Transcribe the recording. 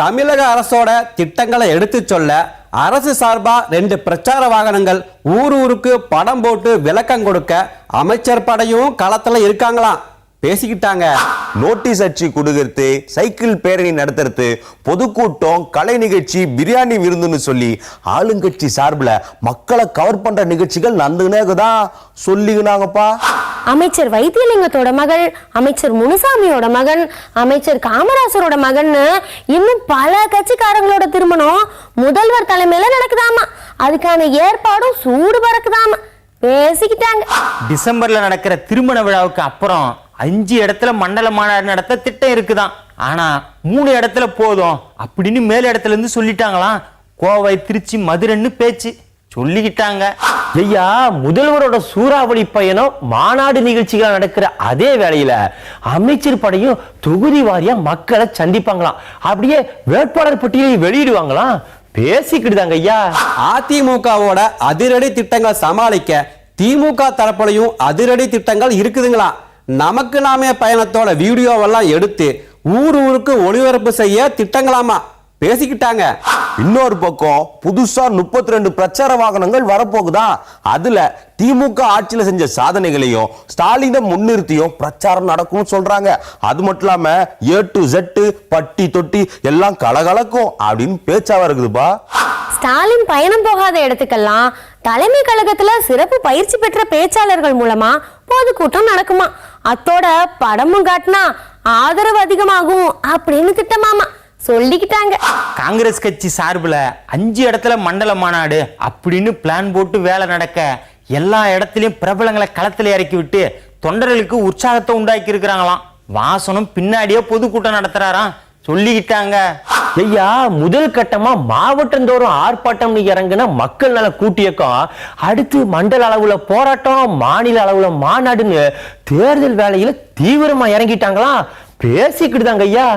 தமிழக அரசோட திட்டங்களை எடுத்து சொல்ல அரசு சார்பா 2 பிரச்சார வாகனங்கள் ஊருக்கு படம் போட்டு விளக்கம் கொடுக்க அமைச்சர் படையும் களத்துல இருக்காங்களாம். பேசிக்கிட்டாங்க. நோட்டீஸ் அச்சு கொடுக்கிறது, சைக்கிள் பேரணி நடத்துறது, பொதுக்கூட்டம், கலை நிகழ்ச்சி, பிரியாணி விருந்துன்னு சொல்லி ஆளுங்கட்சி சார்பில் மக்களை கவர் பண்ற நிகழ்ச்சிகள் நடந்துனேதான் சொல்லிங்கனாங்கப்பா. அமைச்சர் வைத்தியலிங்கத்தோட மகள், அமைச்சர் முனுசாமியோட மகன், அமைச்சர் காமராசரோட மகன்னு இன்னும் பல கட்சிக்காரங்களோட திருமணம் முதல்வர் தலைமையில நடக்குதாமா. அதுக்கான ஏற்பாடும் சூடு பறக்குதாமா. பேசிக்கிட்டாங்க. டிசம்பர்ல நடக்கிற திருமண விழாவுக்கு அப்புறம் 5 இடத்துல மண்டல மாநாடு நடத்த திட்டம் இருக்குதான். ஆனா 3 இடத்துல போதும் அப்படின்னு மேல் இடத்துல இருந்து சொல்லிட்டாங்களாம். கோவை, திருச்சி, மதுரைன்னு பேச்சு சொல்லிக்கிட்டாங்க. ஐயா, முதல்வரோட சூறாவளி பயணம் மாநாடு நிகழ்ச்சிகள் நடக்கிற அதே வேளையில அமைச்சர் படையும் தொகுதி வாரியா மக்களை சந்திப்பாங்களாம். அப்படியே வேட்பாளர் பட்டியலை வெளியிடுவாங்களாம். பேசிக்கிட்டுதாங்க ஐயா. அதிமுகவோட அதிரடி திட்டங்கள் சமாளிக்க திமுக தரப்புலையும் அதிரடி திட்டங்கள் இருக்குதுங்களா. நமக்கு நாமே பயணத்தோட வீடியோவெல்லாம் எடுத்து ஊருக்கு ஒளிபரப்பு செய்ய திட்டங்களாமா. பேசிக்கிட்டாங்க. இன்னொரு பக்கம் புதுசா 32 பிரச்சார வாகனங்கள் வரப்போகுதா. அதுல திமுக ஆட்சியில செஞ்ச சாதனைகளையும் ஸ்டாலினை முன்னிறுத்தியும் பிரச்சாரம் நடக்கும் சொல்றாங்க. அது மட்டும் இல்லாம A to Z பட்டி தொட்டி எல்லாம் கலகலக்கும் அப்படின்னு பேச்சாவா இருக்குதுப்பா. ஸ்டாலின் பயணம் போகாத இடத்துக்கெல்லாம் தலைமை கழகத்துல சிறப்பு பயிற்சி பெற்ற பேச்சாளர்கள் மூலமா பொதுக்கூட்டம் நடக்குமா. அத்தோட படமும் காட்டினா ஆதரவு அதிகமாகும் அப்படின்னு திட்டமாமா. சொல்லிக்கிட்டாங்க. காங்கிரஸ் கட்சி சார்பில் 5 இடத்துல மண்டல மாநாடு அப்படின்னு பிளான் போட்டு வேலை நடக்க எல்லா இடத்துலயும் பிரபலங்களை களத்துல இறக்கி விட்டு தொண்டர்களுக்கு உற்சாகத்தை உண்டாக்கி இருக்கிறாங்களாம். வாசனம் பின்னாடியே பொதுக்கூட்டம் நடத்துறாராம். சொல்லிக்கிட்டாங்க. ஐயா, முதல் கட்டமா மாவட்டந்தோறும் ஆர்ப்பாட்டம் இறங்குன மக்கள் நல கூட்டியக்கம் அடுத்து மண்டல அளவுல போராட்டம், மாநில அளவுல மாநாடுன்னு தேர்தல் வேலையில தீவிரமா இறங்கிட்டாங்களாம். பேசிக்கிட்டுதாங்க ஐயா.